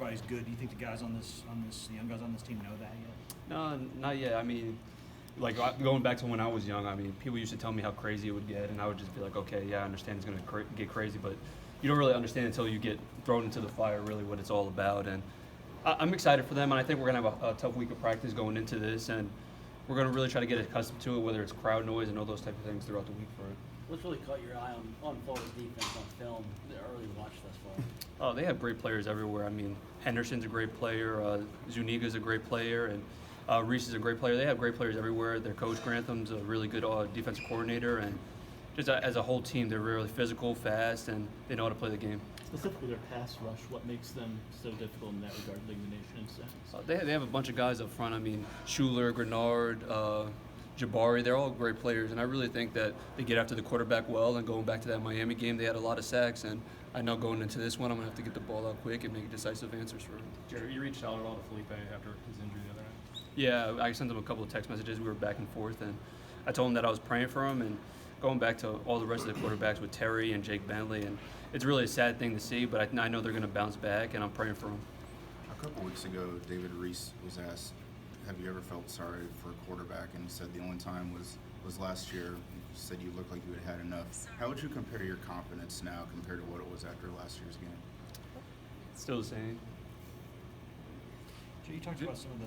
everybody's good. Do you think the young guys on this team know that yet? No, not yet. I mean, like going back to when I was young, I mean, people used to tell me how crazy it would get, and I would just be like, okay, yeah, I understand it's going to get crazy, but you don't really understand until you get thrown into the fire, really, what it's all about. And I'm excited for them, and I think we're going to have a tough week of practice going into this, and we're going to really try to get accustomed to it, whether it's crowd noise and all those type of things throughout the week for it. What's really caught your eye on Florida's defense on film, the early watch thus far? Oh, they have great players everywhere. I mean, Henderson's a great player, Zuniga's a great player, and Reese is a great player. They have great players everywhere. Their coach, Grantham's a really good defensive coordinator, and just as a whole team, they're really physical, fast, and they know how to play the game. Specifically their pass rush, what makes them so difficult in that regard, leading the nation in sacks? They have a bunch of guys up front. I mean, Schuler, Grenard, Jabari, they're all great players, and I really think that they get after the quarterback well. And going back to that Miami game, they had a lot of sacks, and I know going into this one, I'm going to have to get the ball out quick and make decisive answers for him. Jarrett, you reached out at all to Felipe after his injury the other night? Yeah, I sent him a couple of text messages. We were back and forth, and I told him that I was praying for him, and going back to all the rest of the quarterbacks with Terry and Jake Bentley, and it's really a sad thing to see, but I know they're going to bounce back, and I'm praying for them. A couple weeks ago, David Reese was asked, have you ever felt sorry for a quarterback? And he said the only time was last year. You said you looked like you had enough. How would you compare your confidence now compared to what it was after last year's game? Still the same. Jay, you talked about some of